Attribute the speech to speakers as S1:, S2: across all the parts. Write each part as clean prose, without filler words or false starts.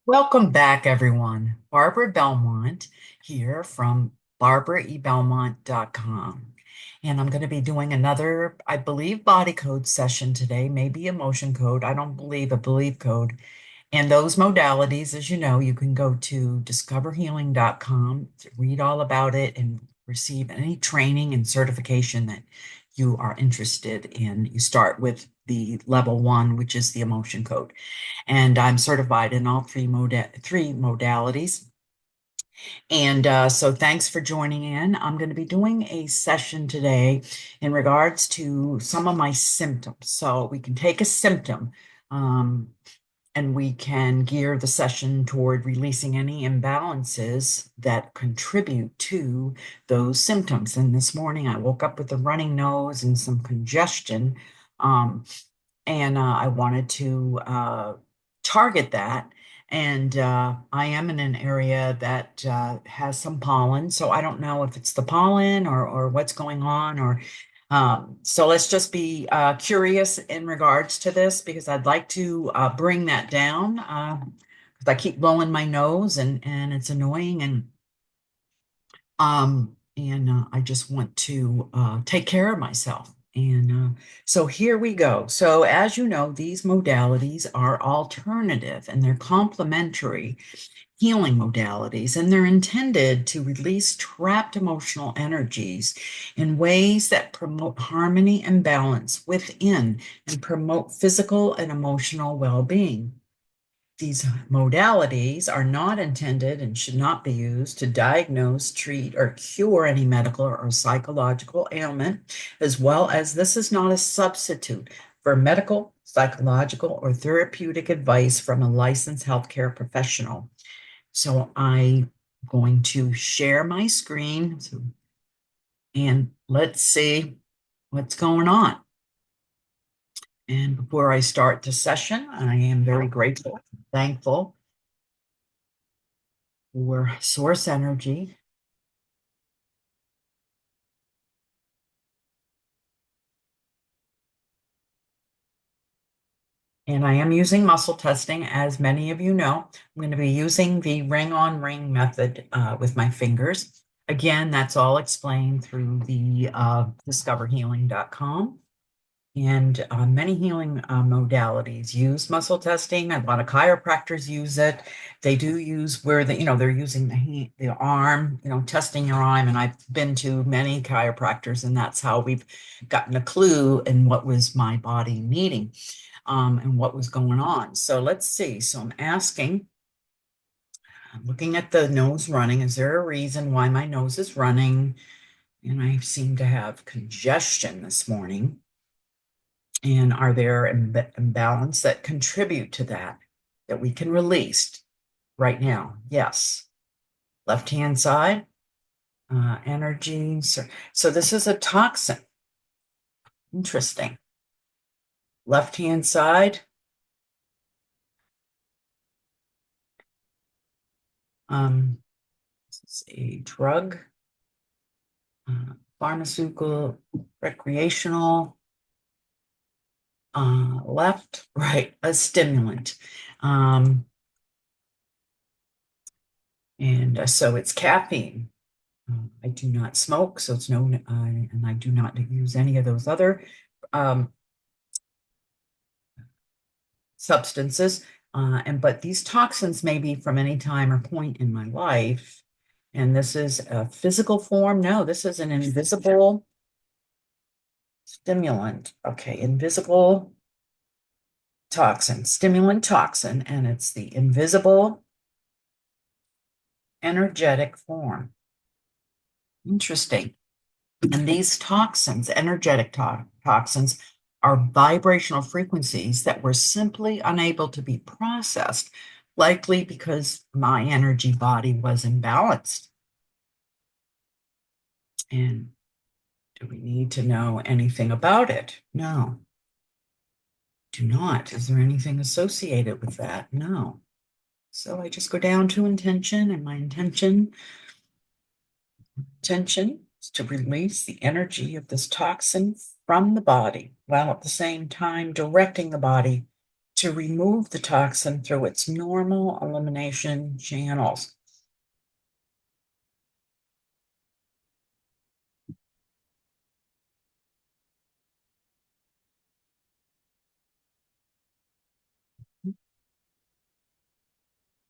S1: Welcome back, everyone. Barbara Belmont here from barbaraebelmont.com. And I'm going to be doing another, I believe, body code session today, maybe emotion code. I don't believe a belief code. And those modalities, as you know, you can go to discoverhealing.com to read all about it and receive any training and certification that you are interested in. You start with the level one, which is the emotion code. And I'm certified in all three modalities. And so thanks for joining in. I'm going to be doing a session today in regards to some of my symptoms. So we can take a symptom um, and we can gear the session toward releasing any imbalances that contribute to those symptoms. And this morning I woke up with a running nose and some congestion. Um, and I wanted to target that. And I am in an area that has some pollen, so I don't know if it's the pollen or what's going on. Or so let's just be curious in regards to this because I'd like to bring that down because I keep blowing my nose and it's annoying and I just want to take care of myself. And so here we go. So as you know, these modalities are alternative and they're complementary healing modalities, and they're intended to release trapped emotional energies in ways that promote harmony and balance within and promote physical and emotional well-being. These modalities are not intended and should not be used to diagnose, treat, or cure any medical or psychological ailment, as well as this is not a substitute for medical, psychological, or therapeutic advice from a licensed healthcare professional. So I'm going to share my screen and let's see what's going on. And before I start the session, I am very grateful, thankful for source energy. And I am using muscle testing, as many of you know. I'm going to be using the ring on ring method with my fingers. Again, that's all explained through the discoverhealing.com. And many healing modalities use muscle testing. A lot of chiropractors use it. They do use where they're using the arm, testing your arm. And I've been to many chiropractors, and that's how we've gotten a clue in what was my body needing and what was going on. So let's see. So I'm looking at the nose running. Is there a reason why my nose is running? And I seem to have congestion this morning. And are there imbalance that contribute to that we can release right now? Yes. Left hand side, energy. So this is a toxin. Interesting. Left hand side, this is a drug, pharmaceutical, recreational, left, right, a stimulant. Um, and so it's caffeine. I do not smoke, so it's no, and I do not use any of those other um, substances. But these toxins may be from any time or point in my life. And this is a physical form. No, this is an invisible stimulant. Okay, invisible toxin, stimulant toxin, and it's the invisible energetic form. Interesting. And these toxins, energetic toxins, are vibrational frequencies that were simply unable to be processed, likely because my energy body was imbalanced. And do we need to know anything about it? No, do not. Is there anything associated with that? No. So I just go down to intention, and my intention is to release the energy of this toxin from the body, while at the same time directing the body to remove the toxin through its normal elimination channels.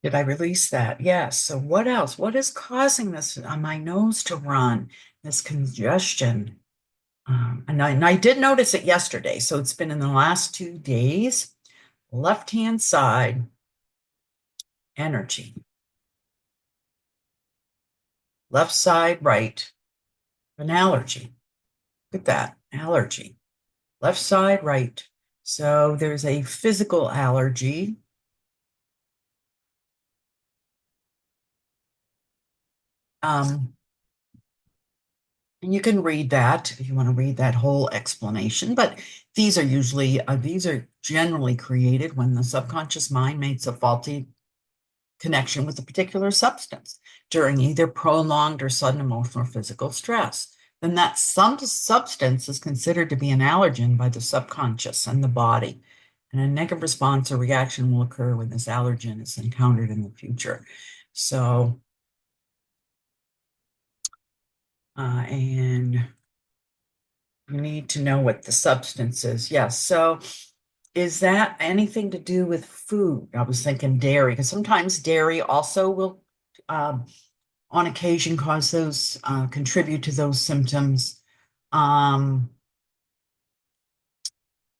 S1: Did I release that? Yes. So what else? What is causing this on my nose to run? This congestion. And I did notice it yesterday. So it's been in the last 2 days. Left-hand side, energy. Left side, right, an allergy. Look at that, allergy. Left side, right. So there's a physical allergy. Um, and you can read that if you want to read that whole explanation, but these are generally created when the subconscious mind makes a faulty connection with a particular substance during either prolonged or sudden emotional or physical stress. Then that some substance is considered to be an allergen by the subconscious and the body. And a negative response or reaction will occur when this allergen is encountered in the future. So, and you need to know what the substance is. Yes. So, is that anything to do with food? I was thinking dairy, because sometimes dairy also will, on occasion, cause those, contribute to those symptoms. Um,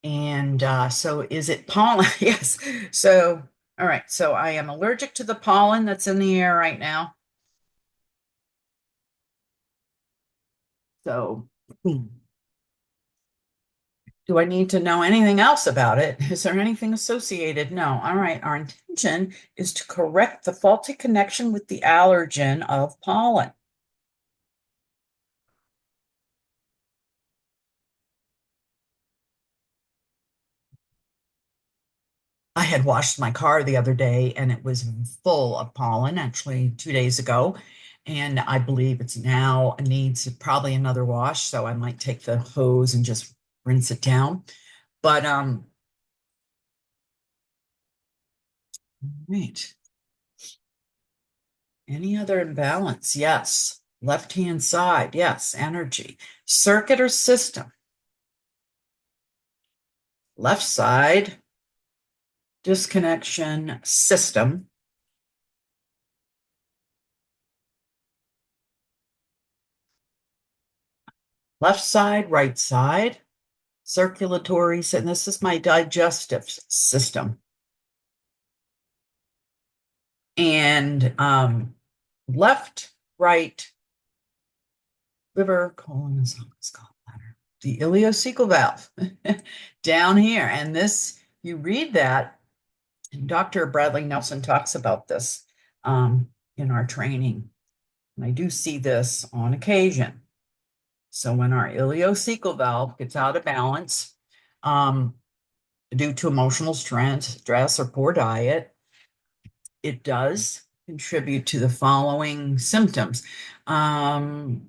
S1: and so is it pollen? Yes. So, all right. So I am allergic to the pollen that's in the air right now. So, do I need to know anything else about it? Is there anything associated? No. All right. Our intention is to correct the faulty connection with the allergen of pollen. I had washed my car the other day and it was full of pollen, actually 2 days ago. And I believe it's now needs probably another wash. So I might take the hose and just rinse it down. But right. Any other imbalance? Yes. Left hand side. Yes. Energy. Circuit or system. Left side. Disconnection system. Left side, right side. Circulatory. And this is my digestive system. And left, right, liver, colon, esophagus, gallbladder, the ileocecal valve down here. And this, you read that, and Dr. Bradley Nelson talks about this in our training. And I do see this on occasion. So when our ileocecal valve gets out of balance due to emotional stress or poor diet, it does contribute to the following symptoms. Lower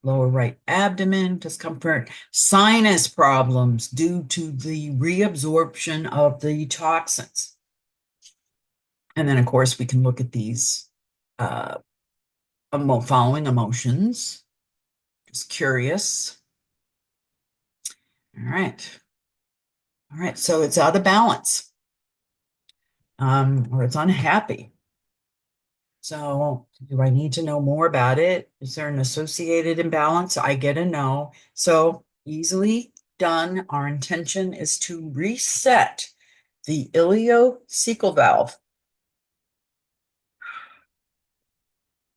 S1: right abdomen discomfort, sinus problems due to the reabsorption of the toxins. And then, of course, we can look at these following emotions. Just curious. All right. All right. So it's out of balance, or it's unhappy. So do I need to know more about it? Is there an associated imbalance? I get a no. So easily done. Our intention is to reset the ileocecal valve.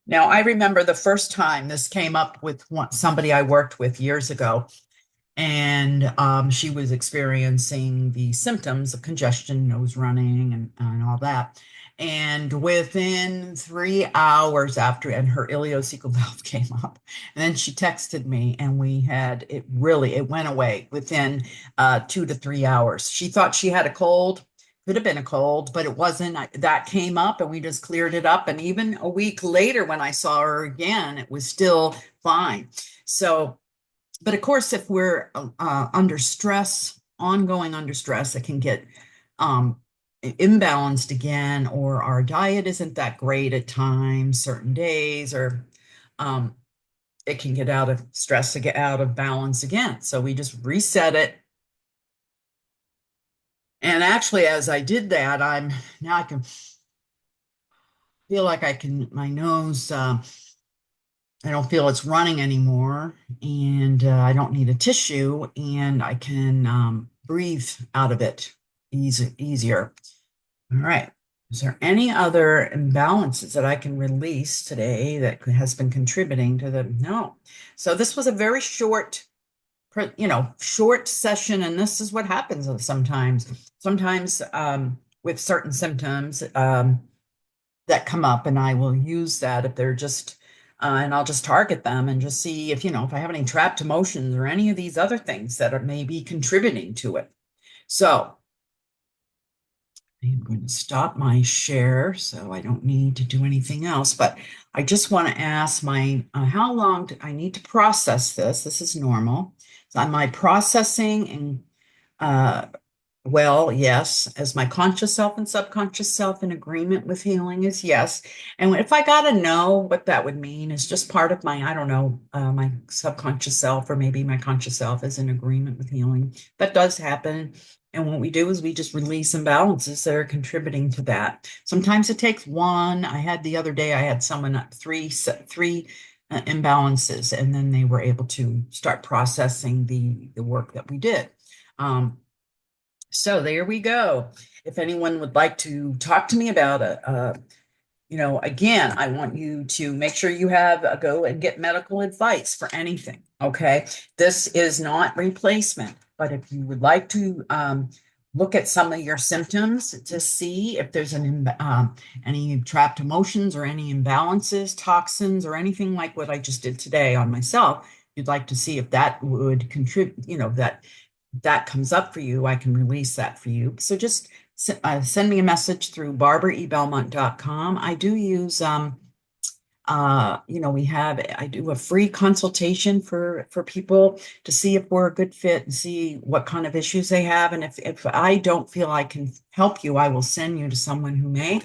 S1: Now, I remember the first time this came up with somebody I worked with years ago, and she was experiencing the symptoms of congestion, nose running, and all that. And within 3 hours after, and her ileocecal valve came up, and then she texted me, and we had it went away within 2 to 3 hours. She thought she had a cold. Could have been a cold, but it wasn't. That came up, and we just cleared it up. And even a week later, when I saw her again, it was still fine. So, but of course, if we're under stress, ongoing under stress, it can get um, imbalanced again, or our diet isn't that great at times, certain days, or um, it can get out of stress to get out of balance again. So we just reset it. And actually, as I did that, now I can feel like my nose, I don't feel it's running anymore, and I don't need a tissue, and I can breathe out of it easier. All right. Is there any other imbalances that I can release today that has been contributing to the, no. So this was a very short, short session, and this is what happens sometimes. Sometimes with certain symptoms that come up, and I will use that if they're just, and I'll just target them and just see if, if I have any trapped emotions or any of these other things that are maybe contributing to it. So I'm going to stop my share so I don't need to do anything else, but I just want to ask how long do I need to process this? This is normal. So am I processing and uh, well, yes. As my conscious self and subconscious self in agreement with healing is yes. And if I got to know what that would mean is just part of my, I don't know, my subconscious self or maybe my conscious self is in agreement with healing. That does happen. And what we do is we just release imbalances that are contributing to that. Sometimes it takes one. I had the other day, I had someone three imbalances, and then they were able to start processing the work that we did. So there we go. If anyone would like to talk to me about again, I want you to make sure you have go and get medical advice for anything. Okay. This is not replacement, but if you would like to look at some of your symptoms to see if there's any trapped emotions or any imbalances, toxins, or anything like what I just did today on myself, you'd like to see if that would contribute, that comes up for you, I can release that for you. So just send me a message through barbaraebelmont.com. I do use, I do a free consultation for people to see if we're a good fit and see what kind of issues they have. And if I don't feel I can help you, I will send you to someone who may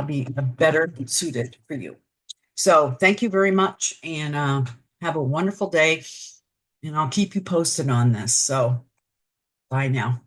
S1: be better suited for you. So thank you very much, and have a wonderful day. And I'll keep you posted on this. So bye now.